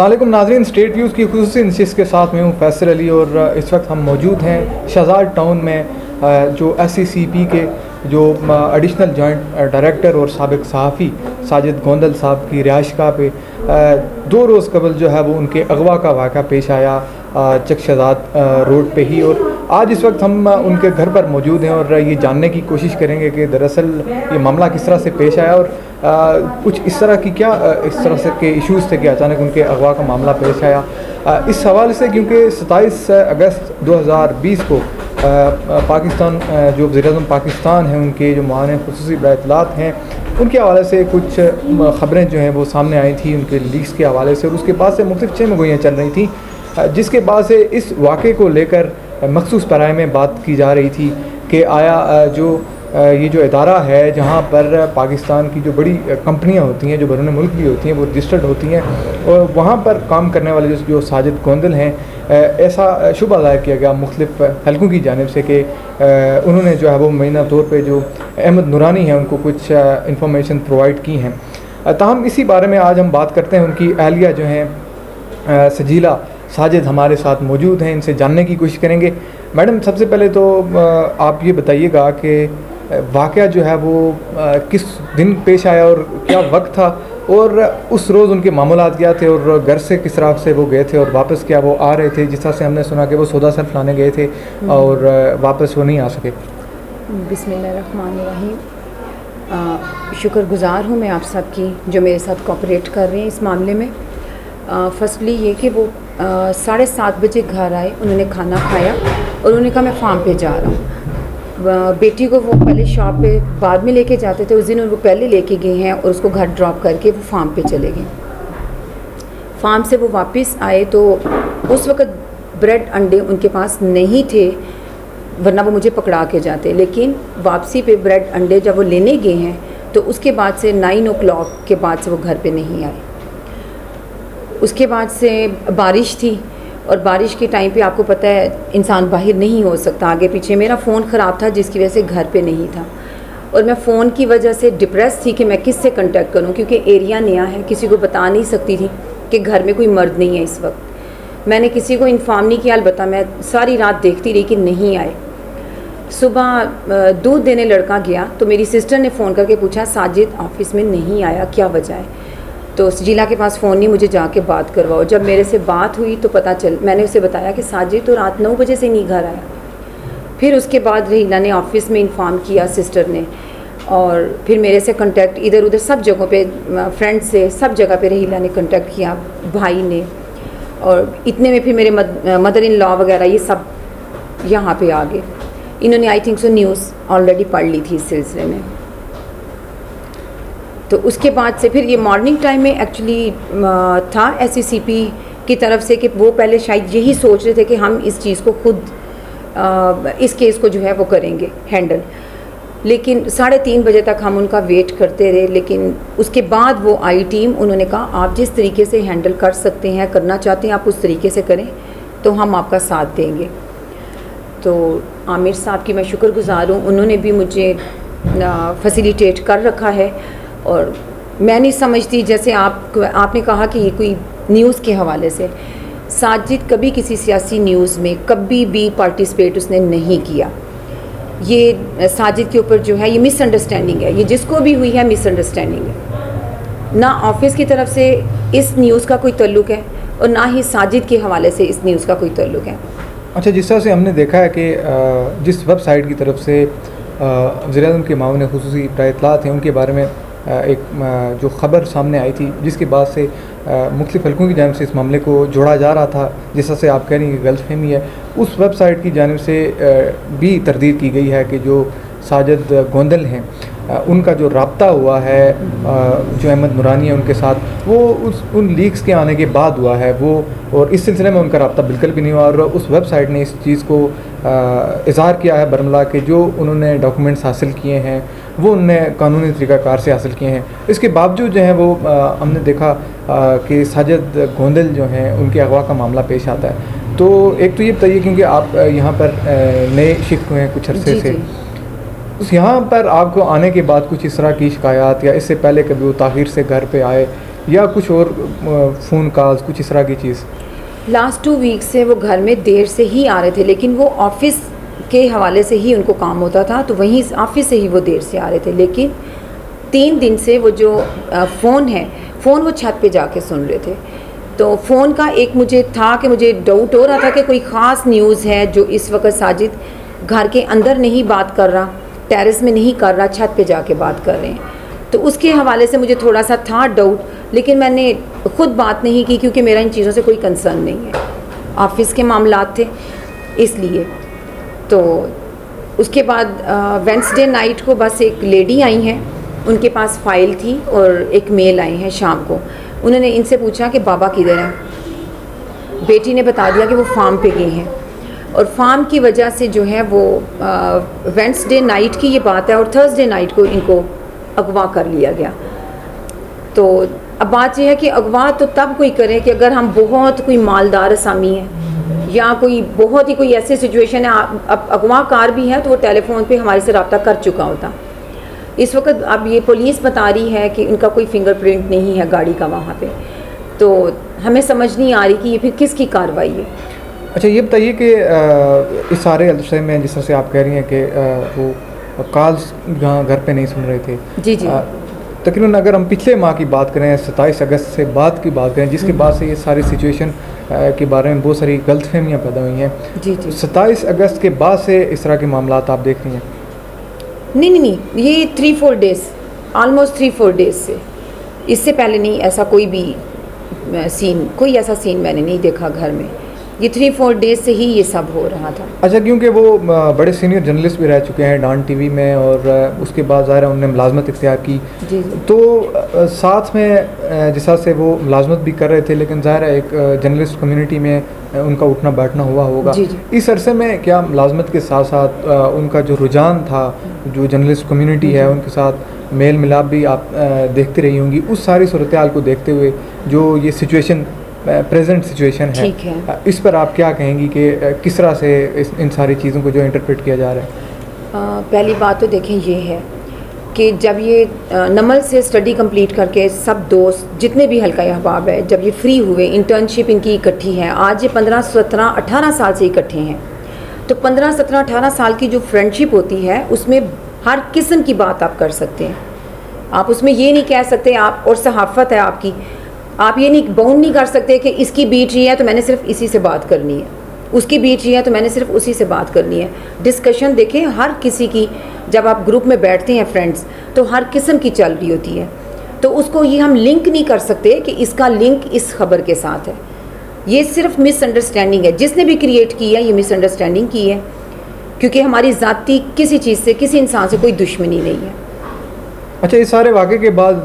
अस्सलाम वालेकुम नाज़रीन, स्टेट व्यूज़ की खुसूसी नशिस्त के साथ मैं हूँ फैसल अली और इस वक्त हम मौजूद हैं शहजाद टाउन में जो SCCP के जो एडिशनल जॉइंट डायरेक्टर और साबिक सहाफ़ी साजिद गोंदल साहब की रिहाइशगाह पे 2 रोज़ कबल जो है वो उनके अगवा का वाक़ा पेश आया चक शहजाद रोड पे ही। और आज इस वक्त हम उनके घर पर मौजूद हैं और ये जानने की कोशिश करेंगे कि दरअसल ये मामला किस तरह से पेश आया और कुछ इस तरह की क्या इस तरह से के इश्यूज़ थे कि अचानक उनके अगवा का मामला पेश आया। इस हवाले से क्योंकि 27 अगस्त 2020 को पाकिस्तान जो वज़ीर-ए-आज़म पाकिस्तान हैं उनके जो माने खुसूसी बैतलात हैं उनके हवाले से कुछ ख़बरें जो हैं वो सामने आई थी उनके लीक्स के हवाले से, और उसके बाद से मुख्तलिफ़ चेमगोइयाँ चल रही थी जिसके बाद से इस वाक़े को लेकर मखसूस पैराए में बात की जा रही थी कि आया जो ये जो इदारा है जहाँ पर पाकिस्तान की जो बड़ी कंपनियाँ होती हैं जो बैरून मुल्क भी होती हैं वो रजिस्टर्ड होती हैं और वहाँ पर काम करने वाले जो साजिद गोंदल हैं ऐसा शुबा ज़ाहिर किया गया मुख्तलिफ़ हलकों की जानिब से कि उन्होंने जो है वो मुबैना तौर पे जो अहमद नूरानी है उनको कुछ इंफॉर्मेशन प्रोवाइड की हैं। ताहम इसी बारे में आज हम बात करते हैं। उनकी अहलिया जो हैं सजीला साजिद हमारे साथ मौजूद हैं, इनसे जानने की कोशिश करेंगे। मैडम, सबसे पहले तो आप ये बताइएगा कि वाक़या जो है वो किस दिन पेश आया और क्या वक्त था और उस रोज़ उनके मामूलात क्या थे और घर से किस तरह से वो गए थे और वापस क्या वो आ रहे थे, जिस तरह से हमने सुना कि वो सौदा सल्फ लाने गए थे और वापस वो नहीं आ सके। बिस्मिल्लाहिर्रहमानिर्रहीम। शुक्रगुज़ार हूँ मैं आप सब की जो मेरे साथ कोऑपरेट कर रहे हैं इस मामले में। फर्स्टली ये कि वो 7:30 बजे घर आए, उन्होंने खाना खाया और उन्होंने कहा मैं फार्म पे जा रहा हूँ। बेटी को वो पहले शॉप पे बाद में लेके जाते थे, उस दिन वो पहले लेके गए हैं और उसको घर ड्रॉप करके वो फार्म पे चले गए। फार्म से वो वापस आए तो उस वक़्त ब्रेड अंडे उनके पास नहीं थे, वरना वो मुझे पकड़ा के जाते। लेकिन वापसी पे ब्रेड अंडे जब वो लेने गए हैं तो उसके बाद से 9 o'clock के बाद से वो घर पे नहीं आए। उसके बाद से बारिश थी और बारिश के टाइम पे आपको पता है इंसान बाहर नहीं हो सकता, आगे पीछे। मेरा फ़ोन ख़राब था जिसकी वजह से घर पे नहीं था और मैं फ़ोन की वजह से डिप्रेस थी कि मैं किससे कांटेक्ट करूं, क्योंकि एरिया नया है, किसी को बता नहीं सकती थी कि घर में कोई मर्द नहीं है इस वक्त। मैंने किसी को इन्फॉर्म नहीं किया, अलबत्ता मैं सारी रात देखती रही कि नहीं आए। सुबह दूध देने लड़का गया तो मेरी सिस्टर ने फ़ोन करके पूछा साजिद ऑफ़िस में नहीं आया, क्या वजह है? तो सजीला के पास फ़ोन नहीं, मुझे जाके बात करवाओ। जब मेरे से बात हुई तो मैंने उसे बताया कि साजिद तो रात 9 बजे से नहीं घर आया। फिर उसके बाद रहीला ने ऑफ़िस में इन्फॉर्म किया सिस्टर ने, और फिर मेरे से कांटेक्ट इधर उधर सब जगहों पे, फ्रेंड से सब जगह पे रहीला ने कांटेक्ट किया, भाई ने, और इतने में फिर मेरे मदर इन लॉ वगैरह ये सब यहाँ पे आ गए। इन्होंने I think so news already पढ़ ली थी इस सिलसिले में। तो उसके बाद से फिर ये मॉर्निंग टाइम में एक्चुअली था SCCP की तरफ से कि वो पहले शायद यही सोच रहे थे कि हम इस चीज़ को खुद इस केस को जो है वो करेंगे हैंडल। लेकिन 3:30 बजे तक हम उनका वेट करते रहे, लेकिन उसके बाद वो आई टीम, उन्होंने कहा आप जिस तरीके से हैंडल कर सकते हैं, करना चाहते हैं आप उस तरीके से करें तो हम आपका साथ देंगे। तो आमिर साहब की मैं शुक्रगुज़ार हूँ, उन्होंने भी मुझे फैसिलिटेट कर रखा है। और मैं नहीं समझती, जैसे आपने कहा कि ये कोई न्यूज़ के हवाले से, साजिद कभी किसी सियासी न्यूज़ में कभी भी पार्टिसिपेट उसने नहीं किया। ये साजिद के ऊपर जो है ये मिसअंडरस्टैंडिंग है, ये जिसको भी हुई है मिसअंडरस्टैंडिंग है। ना ऑफिस की तरफ से इस न्यूज़ का कोई तल्लुक़ है और ना ही साजिद के हवाले से इस न्यूज़ का कोई तल्लुक़ है। अच्छा, जिस तरह से हमने देखा है कि जिस वेबसाइट की तरफ से वज़ीर-ए-आज़म के मामून खुसूसी इत्तलात हैं उनके बारे में एक जो ख़बर सामने आई थी, जिसके बाद से मुख्तलिफ़ हलकों की जानिब से इस मामले को जोड़ा जा रहा था, जिस तरह से आप कह रही हैं कि गलतफ़हमी है, उस वेबसाइट की जानिब से भी तरदीद की गई है कि जो साजिद गोंदल हैं उनका जो रब्ता हुआ है जो अहमद नूरानी है उनके साथ, वो उन लीक्स के आने के बाद हुआ है वो, और इस सिलसिले में उनका रब्ता बिल्कुल भी नहीं हुआ। और उस वेबसाइट ने इस चीज़ को इज़हार किया है बरमला के जो उन्होंने डॉक्यूमेंट्स हासिल किए हैं वो उनने कानूनी तरीक़ाकार से हासिल किए हैं। इसके बावजूद जो है वो हमने देखा कि साजिद गोंदल जो हैं उनके अगवा का मामला पेश आता है। तो एक तो ये बताइए, क्योंकि आप यहाँ पर नए शिफ्ट हुए हैं कुछ अरसे से, यहाँ पर आपको आने के बाद कुछ इस तरह की शिकायत या इससे पहले कभी वो ताख़ीर से घर पे आए या कुछ और फ़ोन कॉल्स, कुछ इस तरह की चीज़? लास्ट 2 वीक से वो घर में देर से ही आ रहे थे, लेकिन वो ऑफिस के हवाले से ही उनको काम होता था, तो वहीं ऑफिस से ही वो देर से आ रहे थे। लेकिन 3 दिन से वो जो फ़ोन वो छत पे जाके सुन रहे थे। तो फ़ोन का एक मुझे था कि मुझे डाउट हो रहा था कि कोई ख़ास न्यूज़ है जो इस वक्त साजिद घर के अंदर नहीं बात कर रहा, टेरेस में नहीं कर रहा, छत पे जाके बात कर रहे हैं। तो उसके हवाले से मुझे थोड़ा सा था डाउट, लेकिन मैंने ख़ुद बात नहीं की क्योंकि मेरा इन चीज़ों से कोई कंसर्न नहीं है, ऑफिस के मामलात थे इसलिए। तो उसके बाद वेंसडे नाइट को बस एक लेडी आई हैं, उनके पास फ़ाइल थी और एक मेल आए हैं शाम को। उन्होंने इनसे पूछा कि बाबा किधर हैं। बेटी ने बता दिया कि वो फार्म पे गए हैं, और फार्म की वजह से जो है वो वेंसडे नाइट की ये बात है, और थर्सडे नाइट को इनको अगवा कर लिया गया। तो अब बात यह है कि अगवा तो तब कोई करे कि अगर हम बहुत कोई मालदार असामी है या कोई बहुत ही कोई ऐसी सिचुएशन है, अब अगवा कार भी है तो वो टेलीफोन पे हमारे से रब्ता कर चुका होता। इस वक्त अब ये पुलिस बता रही है कि इनका कोई फिंगरप्रिंट नहीं है गाड़ी का वहाँ पे, तो हमें समझ नहीं आ रही कि ये फिर किसकी कार्रवाई है। अच्छा, ये बताइए कि इस सारे अरसे में जिस तरह से आप कह रही हैं कि वो कॉल्स घर पे नहीं सुन रहे थे। जी जी। तकरीबन अगर हम पिछले माह की बात करें, 27 अगस्त से बाद की बात करें, जिसके बाद से ये सारी सिचुएशन के बारे में बहुत सारी गलतफहमियाँ पैदा हुई हैं। जी जी। 27 अगस्त के बाद से इस तरह के मामलात आप देख रही हैं? नहीं, ये 3-4 डेज़, ऑलमोस्ट 3-4 डेज़ से, इससे पहले नहीं ऐसा कोई भी कोई ऐसा सीन मैंने नहीं देखा घर में। ये 3-4 डेज़ से ही ये सब हो रहा था। अच्छा, क्योंकि वो बड़े सीनियर जर्नलिस्ट भी रह चुके हैं डान टीवी में, और उसके बाद ज़ाहिर है उन्होंने मुलाजमत इख्तियार की। जी। तो साथ में जिस तरह से वो मुलाजमत भी कर रहे थे, लेकिन ज़ाहिर है एक जर्नलिस्ट कम्युनिटी में उनका उठना बैठना हुआ होगा। जी जी। इस अरसे में क्या मुलाजमत के साथ साथ उनका जो रुझान था, जो जर्नलिस्ट कम्युनिटी है उनके साथ मेल मिलाप भी आप देखती रही होंगी, उस सारी सूरत हाल को देखते हुए जो ये सिचुएशन प्रेजेंट सिचुएशन है, ठीक है, इस पर आप क्या कहेंगी कि किस तरह से इन सारी चीज़ों को जो इंटरप्रेट किया जा रहा है? पहली बात तो देखें ये है कि जब ये नमल से स्टडी कंप्लीट करके सब दोस्त जितने भी हल्का अहबाब है, जब ये फ्री हुए, इंटर्नशिप इनकी इकट्ठी है, आज ये 15, 17, 18 साल से इकट्ठे हैं, तो 15, 17, 18 साल की जो फ्रेंडशिप होती है उसमें हर किस्म की बात आप कर सकते हैं। आप उसमें ये नहीं कह सकते आप, और सहाफ़त है आपकी, आप ये नहीं बाउंड नहीं कर सकते कि इसकी बीट रही है तो मैंने सिर्फ इसी से बात करनी है, उसकी बीट रही है तो मैंने सिर्फ उसी से बात करनी है। डिस्कशन देखें हर किसी की, जब आप ग्रुप में बैठते हैं फ्रेंड्स, तो हर किस्म की चल रही होती है, तो उसको ये हम लिंक नहीं कर सकते कि इसका लिंक इस खबर के साथ है। ये सिर्फ मिसअंडरस्टैंडिंग है, जिसने भी क्रिएट की है ये मिसअंडरस्टैंडिंग की है, क्योंकि हमारी ज़ाती किसी चीज़ से, किसी इंसान से कोई दुश्मनी नहीं है। अच्छा, इस सारे वाक़े के बाद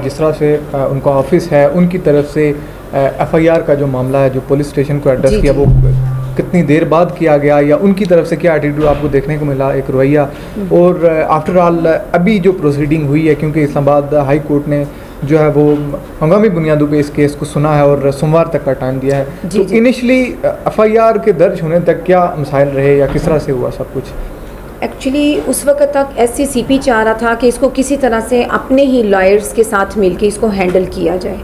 जिस तरह से उनका ऑफिस है, उनकी तरफ से FIR का जो मामला है, जो पुलिस स्टेशन को एड्रेस किया, वो कितनी देर बाद किया गया, या उनकी तरफ से क्या एटीट्यूड आपको देखने को मिला, एक रवैया? और आफ्टर ऑल अभी जो प्रोसीडिंग हुई है, क्योंकि इस्लामाबाद हाई कोर्ट ने जो है वो हंगामी बुनियादों पे इस केस को सुना है और सोमवार तक का टाइम दिया है, तो इनिशली FIR के दर्ज होने तक क्या मसाइल रहे या किस तरह से हुआ सब कुछ? एक्चुअली उस वक्त तक SCCP चाह रहा था कि इसको किसी तरह से अपने ही लॉयर्स के साथ मिलके इसको हैंडल किया जाए,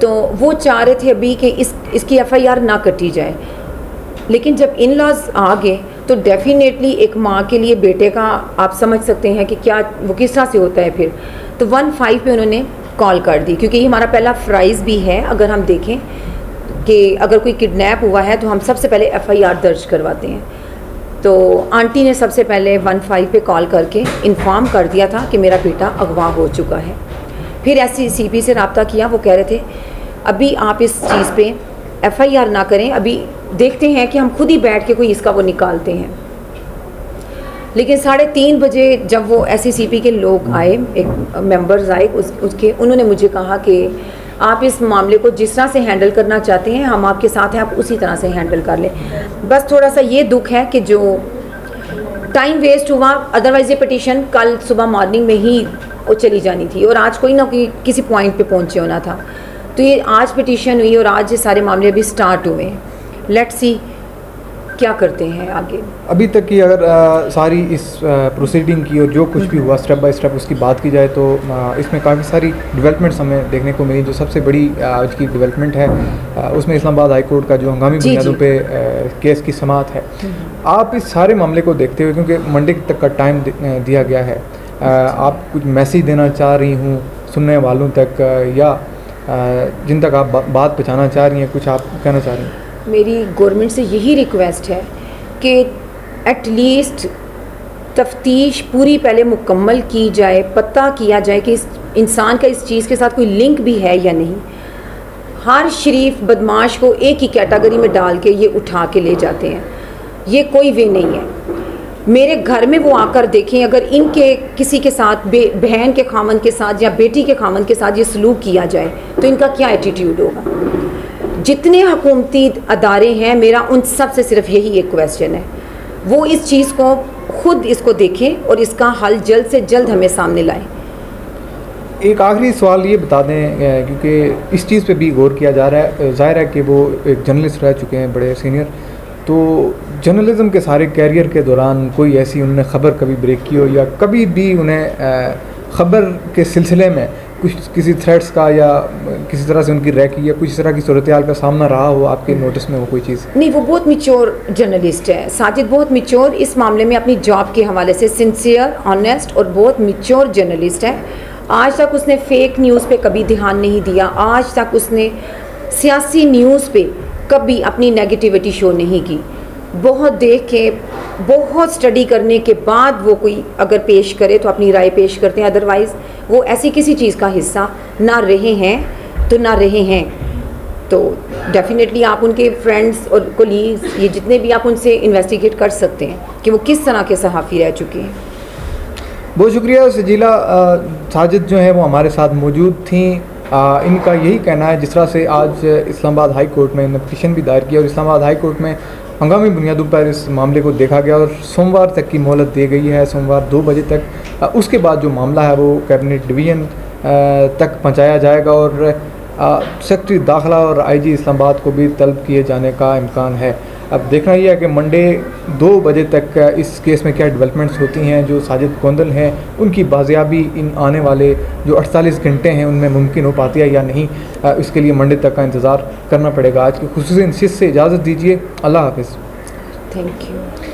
तो वो चाह रहे थे अभी कि इसकी FIR ना कटी जाए। लेकिन जब इन लॉज आ गए तो डेफिनेटली एक माँ के लिए बेटे का आप समझ सकते हैं कि क्या वो किस तरह से होता है। फिर तो 15 पे उन्होंने कॉल कर दी, क्योंकि ये हमारा पहला फ्राइज़ भी है। अगर हम देखें कि अगर कोई किडनैप हुआ है तो हम सबसे पहले FIR दर्ज करवाते हैं। तो आंटी ने सबसे पहले 15 पे कॉल करके इन्फॉर्म कर दिया था कि मेरा बेटा अगवा हो चुका है। फिर SCCP से रब्ता किया, वो कह रहे थे अभी आप इस चीज़ पे FIR ना करें, अभी देखते हैं कि हम खुद ही बैठ के कोई इसका वो निकालते हैं। लेकिन 3:30 बजे जब वो SCCP के लोग आए, एक मेंबर्स आए उसके, उन्होंने मुझे कहा कि आप इस मामले को जिस तरह से हैंडल करना चाहते हैं हम आपके साथ हैं, आप उसी तरह से हैंडल कर लें। बस थोड़ा सा ये दुख है कि जो टाइम वेस्ट हुआ, अदरवाइज़ ये पिटीशन कल सुबह मॉर्निंग में ही वो चली जानी थी और आज कोई ना कोई किसी पॉइंट पे पहुंचे होना था। तो ये आज पिटीशन हुई और आज ये सारे मामले अभी स्टार्ट हुए हैं। लेट्स सी क्या करते हैं आगे? अभी तक की अगर सारी इस प्रोसीडिंग की और जो कुछ भी हुआ स्टेप बाय स्टेप उसकी बात की जाए तो इसमें काफ़ी सारी डेवलपमेंट्स हमें देखने को मिली। जो सबसे बड़ी आज की डेवलपमेंट है उसमें इस्लामाबाद हाई कोर्ट का जो हंगामी बुनियादों पे केस की समाअत है। आप इस सारे मामले को देखते हुए, क्योंकि मंडे तक का टाइम दिया गया है, आप कुछ मैसेज देना चाह रही हूँ सुनने वालों तक, या जिन तक आप बात पहुँचाना चाह रही हैं, कुछ आप कहना चाह रही हैं? मेरी गवर्नमेंट से यही रिक्वेस्ट है कि एटलीस्ट तफ्तीश पूरी पहले मुकम्मल की जाए, पता किया जाए कि इस इंसान का इस चीज़ के साथ कोई लिंक भी है या नहीं। हर शरीफ बदमाश को एक ही कैटेगरी में डाल के ये उठा के ले जाते हैं, ये कोई वे नहीं है। मेरे घर में वो आकर देखें, अगर इनके किसी के साथ बहन के खामन के साथ या बेटी के खामन के साथ ये सलूक किया जाए तो इनका क्या एटीट्यूड होगा। जितने हुकूमती अदारे हैं, मेरा उन सब से सिर्फ यही एक क्वेश्चन है, वो इस चीज़ को खुद इसको देखें और इसका हल जल्द से जल्द हमें सामने लाएं। एक आखिरी सवाल ये बता दें, क्योंकि इस चीज़ पे भी गौर किया जा रहा है, ज़ाहिर है कि वो एक जर्नलिस्ट रह चुके हैं बड़े सीनियर, तो जर्नलिज़म के सारे कैरियर के दौरान कोई ऐसी उन्होंने ख़बर कभी ब्रेक की हो या कभी भी उन्हें ख़बर के सिलसिले में कुछ किसी थ्रेट्स का या किसी तरह से उनकी रैक या कुछ इस तरह की सूरत हाल का सामना रहा हो आपके नोटिस में, वो कोई चीज़? नहीं, वो बहुत मिच्योर जर्नलिस्ट है साजिद, बहुत मिच्योर इस मामले में अपनी जॉब के हवाले से सिंसियर, ऑनेस्ट और बहुत मिच्योर जर्नलिस्ट है। आज तक उसने फेक न्यूज़ पे कभी ध्यान नहीं दिया, आज तक उसने सियासी न्यूज़ पे कभी अपनी नेगेटिविटी शो नहीं की। बहुत देख के, बहुत स्टडी करने के बाद वो कोई अगर पेश करे तो अपनी राय पेश करते हैं, अदरवाइज़ वो ऐसी किसी चीज़ का हिस्सा ना रहे हैं तो ना रहे हैं। तो डेफिनेटली आप उनके फ्रेंड्स और कोलीग्स, ये जितने भी, आप उनसे इन्वेस्टिगेट कर सकते हैं कि वो किस तरह के सहाफ़ी रह चुके हैं। बहुत शुक्रिया सजीला। साजिद जो है वो हमारे साथ मौजूद थी। इनका यही कहना है, जिस तरह से आज इस्लामाबाद हाई कोर्ट में इन्होंने पिटीशन भी दायर किया और इस्लामाबाद हाई कोर्ट में हंगामी बुनियादों पर इस मामले को देखा गया और सोमवार तक की मोहलत दी गई है, सोमवार 2 बजे तक। उसके बाद जो मामला है वो कैबिनेट डिवीज़न तक पहुंचाया जाएगा और सेक्रेटरी दाखिला और आईजी इस्लामाबाद को भी तलब किए जाने का इम्कान है। अब देखना यह है कि मंडे 2 बजे तक इस केस में क्या डेवलपमेंट्स होती हैं। जो साजिद कोंदल हैं उनकी बाजियाबी इन आने वाले जो 48 घंटे हैं उनमें मुमकिन हो पाती है या नहीं, इसके लिए मंडे तक का इंतज़ार करना पड़ेगा। आज की खुसूसी नशिस्त से इजाज़त दीजिए। अल्लाह हाफ़िज़। Thank you.